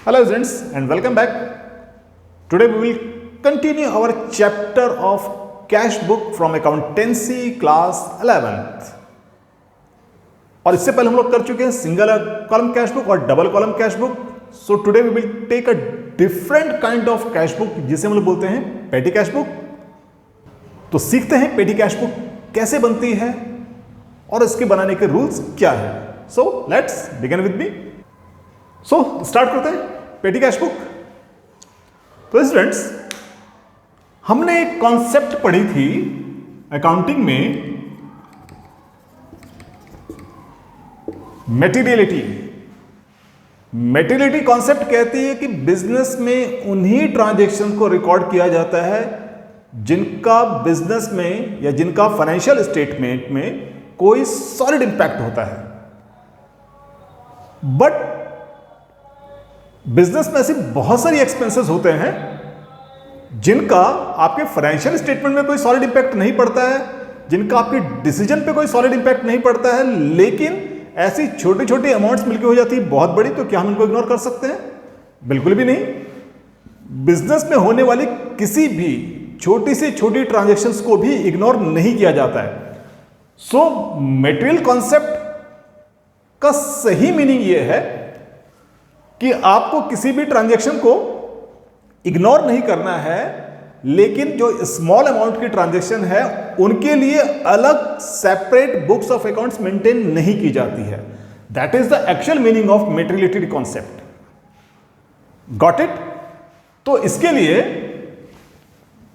Hello students and welcome back. Today we will continue our chapter of cash book from accountancy class 11th. और इससे पहले हम लोग कर चुके हैं सिंगल कॉलम कैश बुक और double column cash book. So today we will take a different kind of cash book जिसे हम लोग बोलते हैं पेटी कैश बुक. तो सीखते हैं पेटी कैश बुक कैसे बनती है और इसके बनाने के रूल्स क्या है. So let's begin with me. So start करते हैं पेटी कैश बुक. तो स्टूडेंट्स हमने एक कॉन्सेप्ट पढ़ी थी अकाउंटिंग में, मेटीरियलिटी. मेटीरियलिटी कॉन्सेप्ट कहती है कि बिजनेस में उन्हीं ट्रांजैक्शन को रिकॉर्ड किया जाता है जिनका बिजनेस में या जिनका फाइनेंशियल स्टेटमेंट में कोई सॉलिड इंपैक्ट होता है. बट बिजनेस में ऐसी बहुत सारी एक्सपेंसेस होते हैं जिनका आपके फाइनेंशियल स्टेटमेंट में कोई सॉलिड इंपैक्ट नहीं पड़ता है, जिनका आपके डिसीजन पे कोई सॉलिड इंपैक्ट नहीं पड़ता है, लेकिन ऐसी छोटी छोटी अमाउंट्स मिलकर हो जाती है बहुत बड़ी. तो क्या हम इनको इग्नोर कर सकते हैं? बिल्कुल भी नहीं. बिजनेस में होने वाली किसी भी छोटी से छोटी ट्रांजैक्शंस को भी इग्नोर नहीं किया जाता है. सो मटेरियल कॉन्सेप्ट का सही मीनिंग यह है कि आपको किसी भी ट्रांजैक्शन को इग्नोर नहीं करना है, लेकिन जो स्मॉल अमाउंट की ट्रांजैक्शन है उनके लिए अलग separate books of accounts maintain नहीं की जाती है. That is the actual meaning of materiality concept. Got it? तो इसके लिए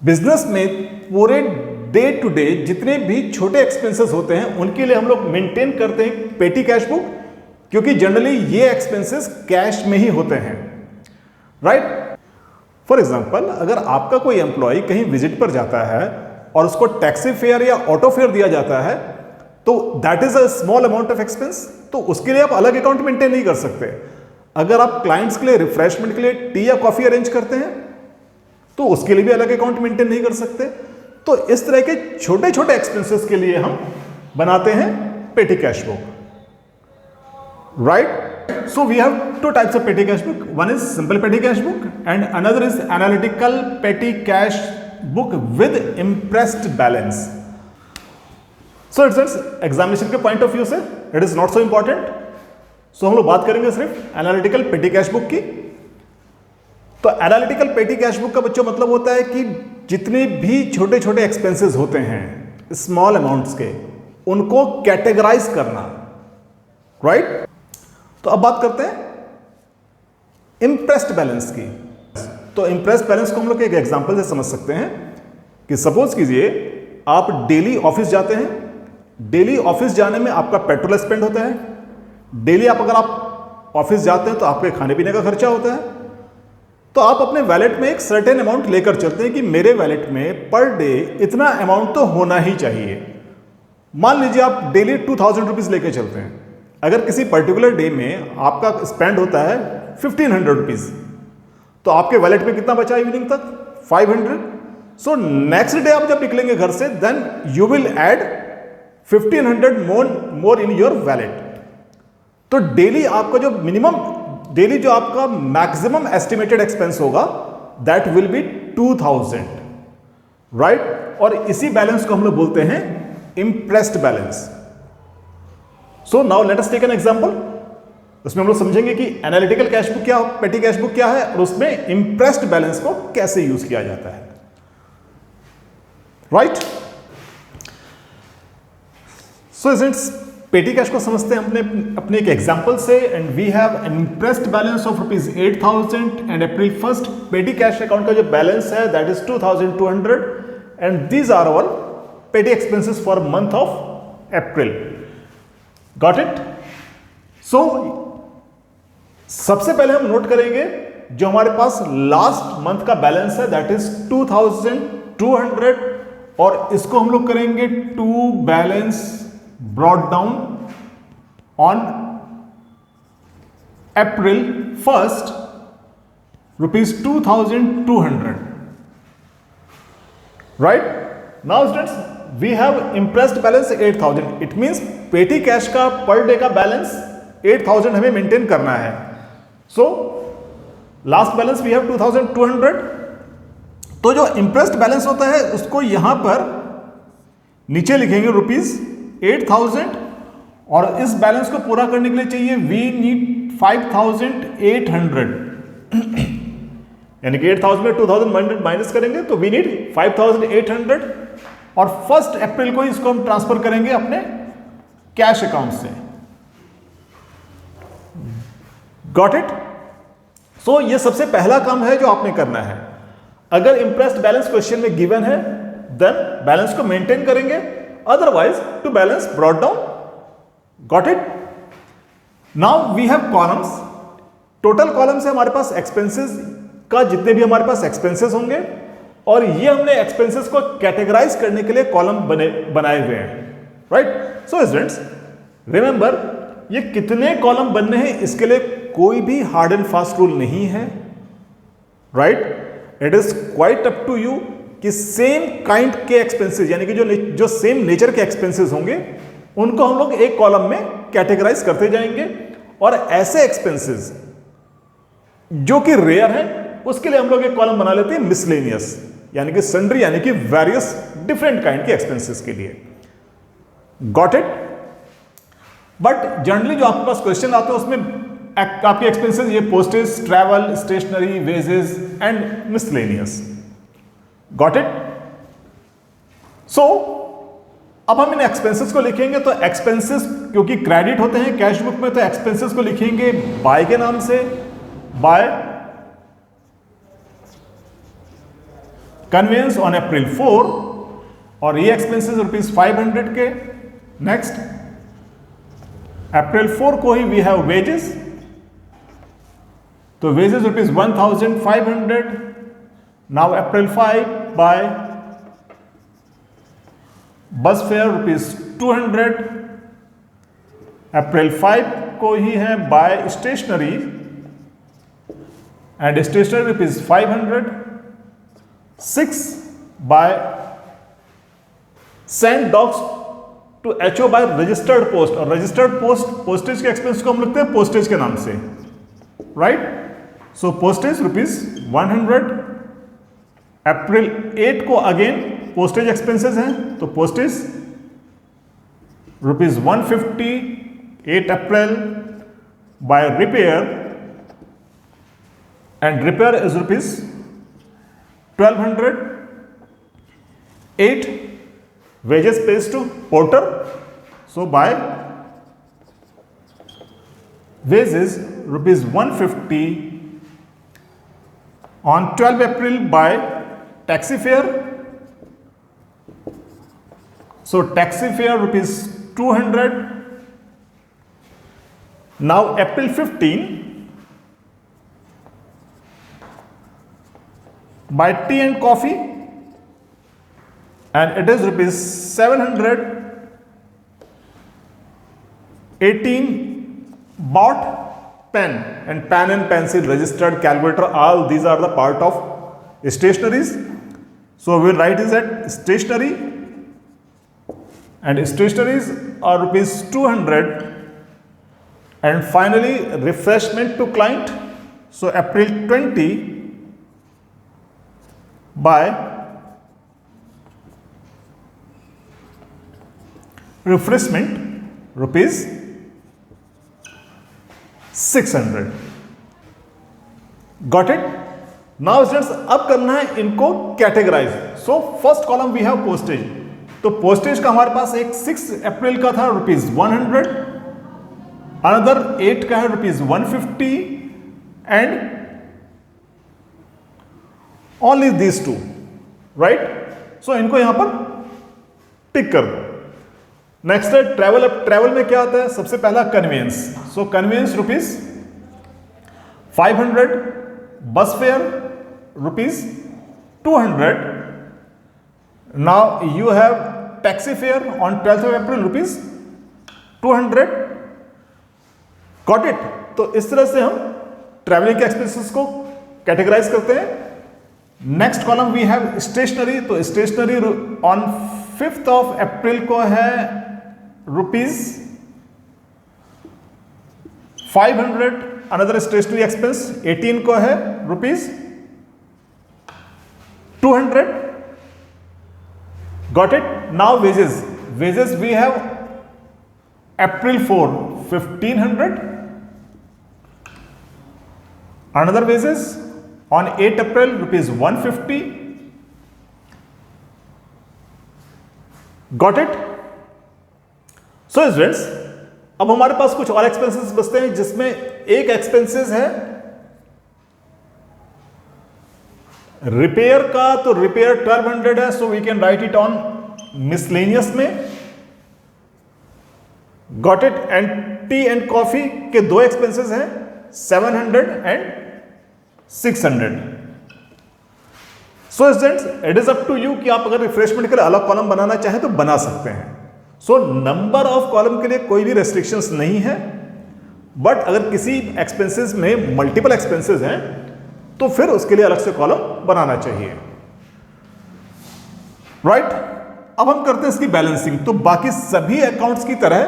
बिजनेस में पूरे डे टू डे जितने भी छोटे एक्सपेंसेस होते हैं उनके लिए हम लोग मेंटेन करते हैं पेटी कैश बुक, क्योंकि जनरली ये एक्सपेंसेस कैश में ही होते हैं. राइट? फॉर एग्जाम्पल, अगर आपका कोई एम्प्लॉय कहीं विजिट पर जाता है और उसको टैक्सी फेयर या ऑटो फेयर दिया जाता है तो that is a small amount of expense. तो उसके लिए आप अलग अकाउंट मेंटेन नहीं कर सकते. अगर आप क्लाइंट्स के लिए रिफ्रेशमेंट के लिए टी या कॉफी अरेंज करते हैं तो उसके लिए भी अलग अकाउंट मेंटेन नहीं कर सकते. तो इस तरह के छोटे छोटे एक्सपेंसेस के लिए हम बनाते हैं petty cash book. Right? So we have two types of petty cash book. One is simple petty cash book and another is analytical petty cash book with impressed balance. So it's examination के point of view से it is not so important. So हम लोग बात करेंगे सिर्फ analytical petty cash book की. तो analytical petty cash book का बच्चों मतलब होता है कि जितने भी छोटे छोटे एक्सपेंसेस होते हैं स्मॉल अमाउंट्स के, उनको कैटेगराइज करना. राइट? तो अब बात करते हैं इंप्रेस्ड बैलेंस की. तो इंप्रेस्ड बैलेंस को हम लोग एक एग्जांपल से समझ सकते हैं कि सपोज कीजिए आप डेली ऑफिस जाते हैं. डेली ऑफिस जाने में आपका पेट्रोल स्पेंड होता है. डेली अगर आप ऑफिस जाते हैं तो आपके खाने पीने का खर्चा होता है. तो आप अपने वैलेट में एक सर्टेन अमाउंट लेकर चलते हैं कि मेरे वैलेट में पर डे इतना अमाउंट तो होना ही चाहिए. मान लीजिए आप डेली 2000 रुपीज लेकर चलते हैं. अगर किसी पर्टिकुलर डे में आपका स्पेंड होता है 1500 रुपीज, तो आपके वैलेट में कितना बचा इवनिंग तक? 500. सो नेक्स्ट डे आप जब निकलेंगे घर से then you will add 1500 more in your wallet. तो डेली आपका जो मिनिमम, डेली जो आपका मैक्सिमम एस्टिमेटेड एक्सपेंस होगा दैट विल बी 2000. राइट? और इसी बैलेंस को हम लोग बोलते हैं impressed balance. So now let us take an example. उसमें हम लोग समझेंगे कि एनालिटिकल कैश बुक क्या, पेटी कैश बुक क्या है और उसमें इंप्रेस्ड बैलेंस को कैसे यूज किया जाता है. Right? So it's petty cash को समझते हैं अपने एक एग्जांपल से. And we have an imprest balance of ₹8,000 and April 1st petty cash account का जो बैलेंस है that is 2,200 and these are our petty expenses for month of April. Got it? So सबसे पहले हम नोट करेंगे जो हमारे पास लास्ट मंथ का बैलेंस है दैट इज 2200 और इसको हम लोग करेंगे to balance brought down on April 1st ₹2200. Right? Now students we have impressed balance 8000. It means petty cash का पर डे का बैलेंस 8000 हमें मेंटेन करना है. So last balance we have 2200। तो जो इंप्रेस्ड बैलेंस होता है उसको यहां पर नीचे लिखेंगे ₹8000, और इस बैलेंस को पूरा करने के लिए चाहिए वी नीड 5800, यानी कि 8000 में 2000 माइनस करेंगे तो वी नीड 5800, और 1 अप्रैल को इसको हम ट्रांसफर करेंगे अपने कैश अकाउंट से। Got it? सो ये सबसे पहला काम है जो आपने करना है। अगर इंप्रेस्ड बैलेंस क्वेश्चन में गिवन है देन बैलेंस को मेंटेन करेंगे, otherwise to balance brought down. Got it? Now we have columns. Total columns है हमारे पास एक्सपेंसेस का, जितने भी हमारे पास एक्सपेंसेस होंगे, और ये हमने एक्सपेंसेस को कैटेगराइज करने के लिए कॉलम बनाए हुए हैं। राइट? सो स्टूडेंट्स रिमेंबर, ये कितने कॉलम बनने हैं इसके लिए कोई भी हार्ड एंड फास्ट रूल नहीं है। Right? It is quite up to you कि सेम काइंड के एक्सपेंसेस, यानी कि जो सेम नेचर के एक्सपेंसेस होंगे उनको हम लोग एक कॉलम में कैटेगराइज करते जाएंगे, और ऐसे एक्सपेंसेस जो कि रेयर हैं उसके लिए हम लोग एक कॉलम बना लेते हैं मिसलेनियस, यानी कि सन्ड्री, यानी कि वेरियस डिफरेंट काइंड के एक्सपेंसेस के लिए। Got it? बट जनरली जो आपके पास क्वेश्चन आते हैं उसमें आपके एक्सपेंसेस ये postage, travel, stationery, wages and miscellaneous. Got it? So अब हम इन एक्सपेंसेस को लिखेंगे, तो एक्सपेंसेस क्योंकि क्रेडिट होते हैं कैश बुक में, तो एक्सपेंसेस को लिखेंगे बाय के नाम से, बाय कन्वेंस ऑन अप्रैल 4, और ये एक्सपेंसेस ₹500 के। नेक्स्ट अप्रैल 4 को ही वी हैव वेजेस, तो wages ₹1500। Now April 5 by bus fare ₹200। April 5 को ही है by stationery, and stationery ₹500। 6 by send docs to HO by registered post, और रजिस्टर्ड पोस्टेज के एक्सपेंस को हम लिखते हैं पोस्टेज के नाम से। राइट? सो पोस्टेज ₹100। अप्रैल 8 को अगेन पोस्टेज एक्सपेंसेस हैं, तो postage ₹150। 8 April by repair, and repair is ₹1200। 8 wages pays to porter, so by wages ₹150 on 12 April by taxi fare, so taxi fare ₹200. Now April 15 by tea and coffee, and it is ₹700. 18 bought pen and pencil, registered calculator, all these are the part of stationaries. So we will write is at stationery, and stationaries are ₹200. And finally refreshment to client, so April 20 by refreshment ₹600. Got it? Now students अब करना है इनको categorise. So first column we have postage, तो postage का हमारे पास एक 6 अप्रैल का था ₹100, अनदर 8 का है ₹150, एंड ओनली दीज 2। राइट? सो इनको यहां पर टिक कर दो। नेक्स्ट है ट्रैवल। अब ट्रैवल में क्या आता है? सबसे पहला convince, so conveyance ₹500, bus fare ₹200. Now you have taxi fare on 12th April ₹200. Got it? तो इस तरह से हम ट्रैवलिंग के एक्सपेंसेस को कैटेगराइज करते हैं। Next column we have stationery, तो स्टेशनरी ऑन 5th April को है ₹500. अनदर स्टेशनरी एक्सपेंस 18 को है rupees 200. Got it. Now wages. Wages we have April 4 1500. Another wages on 8 April rupees 150. Got it? So students, अब हमारे पास कुछ और एक्सपेंसेस बचते हैं जिसमें एक एक्सपेंसेस है रिपेयर का. तो रिपेयर 1200 है, so we can write it on miscellaneous में. Got it. And tea and coffee के दो एक्सपेंसेस हैं 700 एंड 600. So students, it is up to you कि आप अगर रिफ्रेशमेंट के लिए अलग कॉलम बनाना चाहें तो बना सकते हैं. सो नंबर ऑफ कॉलम के लिए कोई भी रेस्ट्रिक्शंस नहीं है, बट अगर किसी एक्सपेंसेस में मल्टीपल एक्सपेंसेस हैं तो फिर उसके लिए अलग से कॉलम बनाना चाहिए. राइट. अब हम करते हैं इसकी बैलेंसिंग. तो बाकी सभी अकाउंट्स की तरह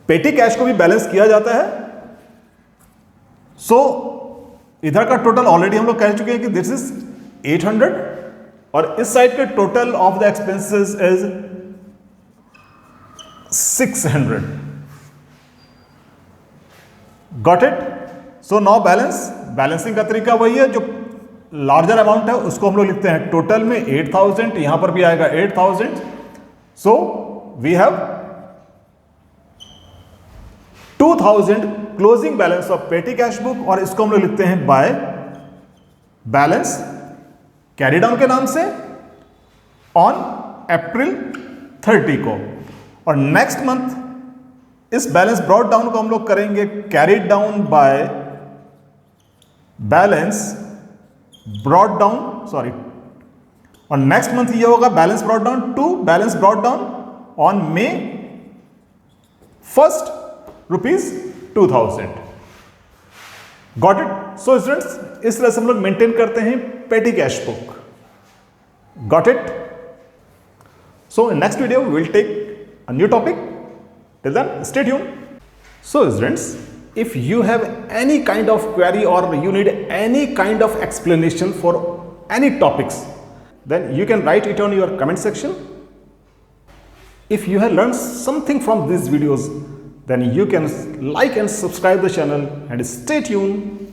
पेटी कैश को भी बैलेंस किया जाता है. सो इधर का टोटल ऑलरेडी हम लोग कह चुके हैं कि दिस इज 800 और इस साइड के total of the expenses is 600. Got it. So now balance. Balancing का तरीका वही है, जो लार्जर अमाउंट है उसको हम लोग लिखते हैं टोटल में 8000. यहां पर भी आएगा 8000. So we have 2000 closing balance of petty cash book, और इसको हम लोग लिखते हैं बाय बैलेंस कैरी डाउन के नाम से ऑन April 30 को. और नेक्स्ट मंथ इस बैलेंस ब्रॉट डाउन को हम लोग करेंगे carried down by balance brought down, sorry, और नेक्स्ट मंथ ये होगा balance brought down to balance brought down on May 1st rupees 2000. Got it. So students, इस तरह से हम लोग मेंटेन करते हैं petty cash book. Got it. So in next video we will take a new topic. Till then stay tuned. So students, if you have any kind of query or you need any kind of explanation for any topics, then you can write it on your comment section. If you have learned something from these videos, then you can like and subscribe the channel and stay tuned